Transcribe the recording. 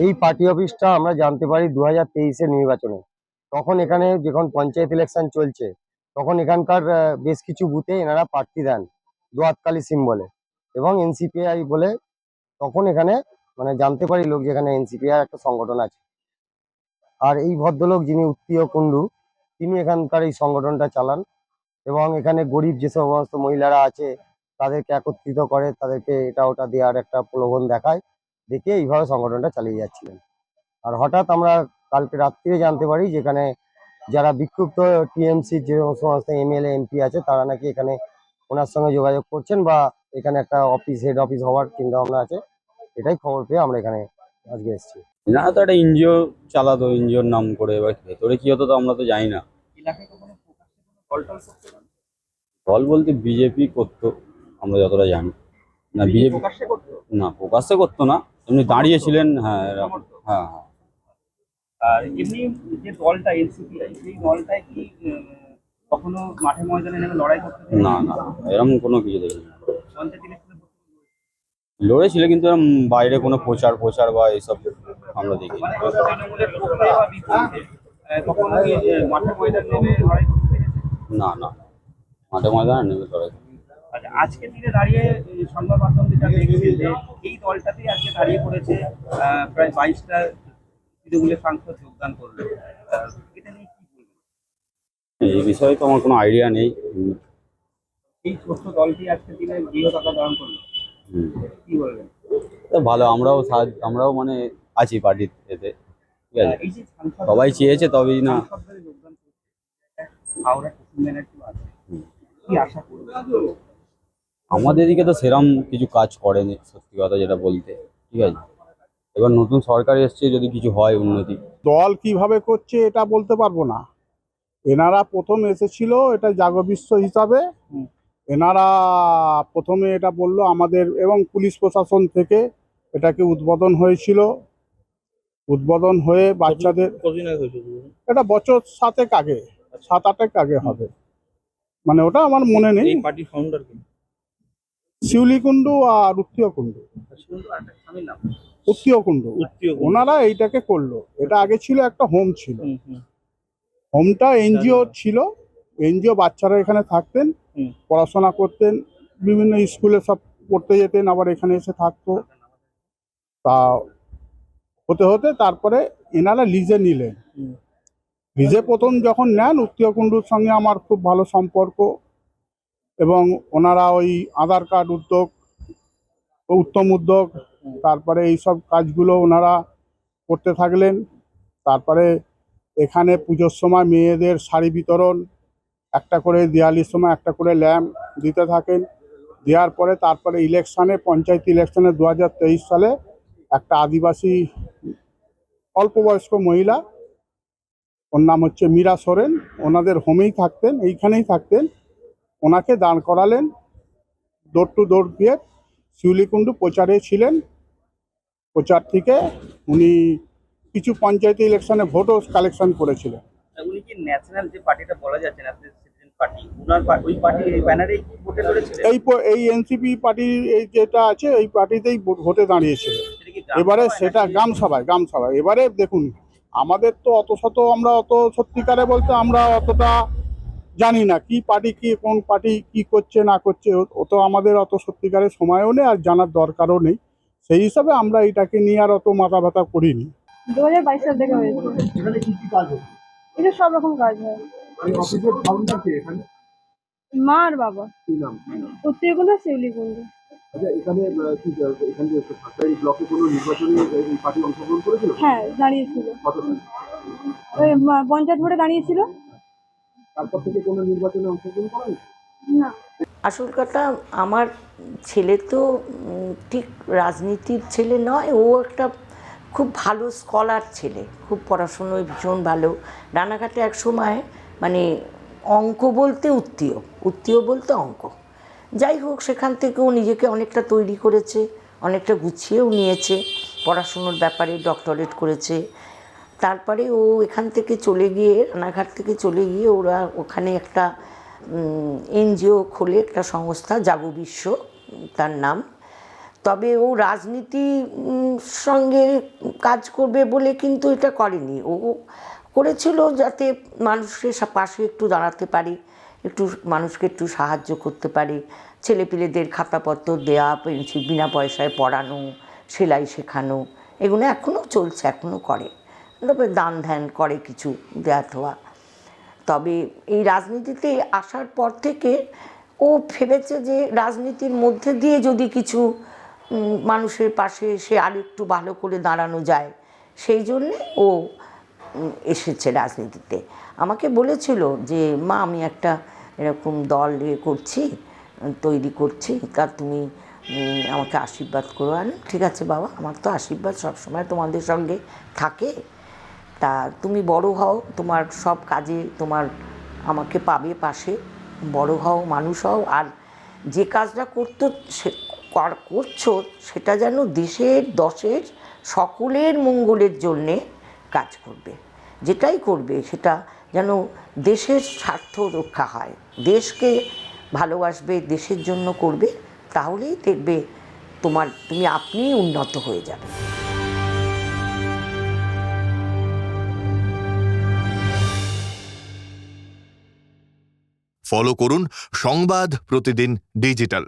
এই পার্টি অফিসটা আমরা জানতে পারি 2023-এর নির্বাচনে। তখন এখানে যখন পঞ্চায়েত ইলেকশন চলছে তখন এখানকার বেশ কিছু বুথে এনারা প্রার্থী দেন দোয়াতকালী সিম্বলে এবং এনসিপিআই বলে। তখন এখানে মানে জানতে পারি লোক যেখানে এনসিপিআই একটা সংগঠন আছে। আর এই ভদ্রলোক যিনি উত্তীয় কুণ্ডু, তিনি এখানকার এই সংগঠনটা চালান এবং এখানে গরিব যে সমস্ত মহিলারা আছে তাদেরকে একত্রিত করে, তাদেরকে এটা ওটা দেওয়ার একটা প্রলোভন দেখায়, দেখে এইভাবে সংগঠনটা চালিয়ে যাচ্ছিলেন। আর হঠাৎ আমরা কালকে রাত্রিরে জানতে পারি যেখানে যারা বিক্ষুব্ধ টিএমসির যে সমস্ত এমএলএ এমপি আছে তারা নাকি এখানে ওনার সঙ্গে যোগাযোগ করছেন বা এখানে একটা হেড অফিস হওয়ার চিন্তা ভাবনা আছে। এটাই খবর পেয়ে আমরা এখানে আজকে এসেছি। না, তো একটা এনজিও চালাতো, এনজিওর নাম করে, এবার ভেতরে কি হতো তো আমরা তো জানি না। দল বলতে বিজেপি করতো, আমরা যতটা জানি। না বিজেপি না প্রকাশ্যে করতো না, এমনি দাঁড়িয়েছিলেন। হ্যাঁ এরকম। হ্যাঁ হ্যাঁ। আর এমনি যে দলটা এনসিপিআই, সেই দলটায় কি কখনো মাঠে ময়দানে নেমে লড়াই করতে? না না, এরকম কোনো কিছু দেখিনি। পঞ্চায়েত ইলেকশনে লড়েছিল কিন্তু এরকম বাইরে কোনো প্রচার বা এইসব আমরা দেখিনি। মানে তৃণমূলের পক্ষে বা বিপক্ষে কখনো কি মাঠে ময়দানে নেমে লড়াই করতে পেরেছে? না না, মাঠে ময়দানে নেমে লড়াই। আচ্ছা, আজকের দিনে দাঁড়িয়ে সংবাদ মাধ্যম যেটা দেখছে যে এই দলটাতেই আজকে দাঁড়িয়ে পড়েছে প্রায় 22টা তৃণমূলের সাংসদ যোগদান করলো। এটা নিয়ে কি বলবেন? এই বিষয়ে তো আমার কোনো আইডিয়া নেই। এই ছোট্ট দলটি আজকের দিনে বৃহৎ আকার ধারণ করলো, কি বলবেন? তো ভালো, আমরাও মানে আছি পার্টির এতে, ঠিক আছে। এই যে সবাই চেয়েছে তবেই না। সাংসদদের যোগদান করছে, হাওড়া কুসুমবেনার্জি আছে, কি আশা করবেন? আমাদের দিকে তো সেরম কিছু কাজ করেনি, সত্যি কথা যেটা বলতে, ঠিক আছে। এবার নতুন সরকার এসছে, যদি কিছু হয় উন্নতি। দল কিভাবে করছে এটা বলতে পারবো না। এনারা প্রথম এসেছিল এটা জাগবিশ্ব হিসাবে, এনারা প্রথমে এটা বলল আমাদের, এবং পুলিশ প্রশাসন থেকে এটাকে উদ্বোধন হয়েছিল। উদ্বোধন হয়ে বাচ্চাদের, এটা বছর 7 আগে, 7-8 আগে হবে, মানে ওটা আমার মনে নেই। পার্টির ফাউন্ডার কি? শিউলি কুণ্ডু আর উত্তীয় কুণ্ডু, উত্তীয় কুণ্ডু, ওনারা এইটাকে করলো। এটা আগে ছিল একটা হোম ছিল, হোমটা এনজিও ছিল। এনজিও বাচ্চারা এখানে থাকতেন, পড়াশোনা করতেন, বিভিন্ন স্কুলে সব পড়তে যেতেন, আবার এখানে এসে থাকতো। তা হতে হতে তারপরে এনারা লিজে নিলেন। লিজে প্রথম যখন নেন, উত্তীয় কুণ্ডুর সঙ্গে আমার খুব ভালো সম্পর্ক, এবং ওনারা ওই আধার কার্ড উদ্যোগ, উত্তম উদ্যোগ, তারপরে এইসব কাজগুলো ওনারা করতে থাকলেন। তারপরে এখানে পুজোর সময় মেয়েদের শাড়ি বিতরণ, একটা করে দিওয়ালির সময় একটা করে ল্যাম্প দিতে থাকেন। দেওয়ার পরে তারপরে ইলেকশানে, পঞ্চায়েত ইলেকশানে 2023 সালে একটা আদিবাসী অল্প বয়স্ক মহিলা, ওর নাম হচ্ছে মীরা সোরেন, ওনাদের হোমেই থাকতেন, এইখানেই থাকতেন, ওনাকে দান করালেন। ডোর টু ডোর দিয়ে শিউলিকুণ্ডু প্রচারে ছিলেন। প্রচার থেকে উনি কিছু পঞ্চায়েত ইলেকশনে ভোটও কালেকশন করেছিলেন। উনি কি ন্যাশনাল যে পার্টিটা বলা যাচ্ছে ন্যাশনাল সিটিজেন পার্টি, ওনার ওই পার্টির ব্যানারেই ভোটে লড়েছিলেন? এই এনসিপি পার্টি, এই যেটা আছে এই পার্টিতেই ভোটে দাঁড়িয়েছিল। এবারে সেটা গ্রাম সভায়, এবারে দেখুন, আমাদের তো অত শত, আমরা অত সত্যিকারে বলতে আমরা অতটা জানি না কি পার্টি, কি কোন পার্টি কি করছে না করছে, অত আমাদের অত সত্যিকারের সময়ও নেই আর জানার দরকারও নেই। সেই হিসাবে আমরা এটাকে নিয়ে আর অত মাথা ব্যথা করিনি। 2022 সাল থেকে হয়েছে। এখানে কি কি কাজ হয়? এটা সব রকম কাজ হয়। এই অফিসের ফাউন্ডার কে এখানে? মা আর বাবা। কি নাম? উত্তীয় কুণ্ডু, শিউলি কুণ্ডু। আচ্ছা, এখানে কি এখানে সরকারি ব্লকে কোনো নির্বাচনে এই পার্টি অংশগ্রহণ করেছিল? হ্যাঁ, দাঁড়িয়েছিল। কত সালে? ওই পঞ্চায়েত ভোটে দাঁড়িয়েছিল। তারপর থেকে কোনো নির্বাচনে অংশগ্রহণ করেনি? না। আসল কথা, আমার ছেলে তো ঠিক রাজনীতির ছেলে নয়, ও একটা খুব ভালো স্কলার ছেলে, খুব পড়াশুনোয় ভীষণ ভালো। রানাঘাটে এক সময় মানে অঙ্ক বলতে উত্তীয় বলতে অঙ্ক। যাই হোক, সেখান থেকেও নিজেকে অনেকটা তৈরি করেছে, অনেকটা গুছিয়েও নিয়েছে, পড়াশুনোর ব্যাপারে ডক্টরেট করেছে। তারপরে ও এখান থেকে চলে গিয়ে, রানাঘাট থেকে চলে গিয়ে ওরা ওখানে একটা এনজিও খোলে, একটা সংস্থা জাগো বিশ্ব তার নাম। তবে ও রাজনীতি সঙ্গে কাজ করবে বলে কিন্তু এটা করেনি। ও করেছিল যাতে মানুষের পাশে একটু দাঁড়াতে পারি, একটু মানুষকে একটু সাহায্য করতে পারি, ছেলেপিলেদের খাতাপত্র দেওয়া, পেন্সিল বিনা পয়সায় পড়ানো, সেলাই শেখানো, এগুলো এখনও চলছে, এখনও করে। তবে দান ধ্যান করে কিছু দেয়া থোয়া। তবে এই রাজনীতিতে আসার পর থেকে ও ভেবেছে যে রাজনীতির মধ্যে দিয়ে যদি কিছু মানুষের পাশে এসে আর একটু ভালো করে দাঁড়ানো যায়, সেই জন্যে ও এসেছে রাজনীতিতে। আমাকে বলেছিল যে মা, আমি একটা এরকম দল তৈরি করছি, তা তুমি আমাকে আশীর্বাদ করো। আর ঠিক আছে বাবা, আমার তো আশীর্বাদ সবসময় তোমাদের সঙ্গে থাকে, তা তুমি বড় হও, তোমার সব কাজে আমাকে পাবে পাশে, বড় হও, মানুষ হও, আর যে কাজটা করছো সেটা যেন দেশের দশের সকলের মঙ্গলের জন্যে কাজ করবে। যেটাই করবে সেটা যেন দেশের স্বার্থ রক্ষা হয়, দেশকে ভালোবাসবে, দেশের জন্য করবে, তাহলেই দেখবে তুমি আপনিই উন্নত হয়ে যাবে। ফলো করুন সংবাদ প্রতিদিন ডিজিটাল।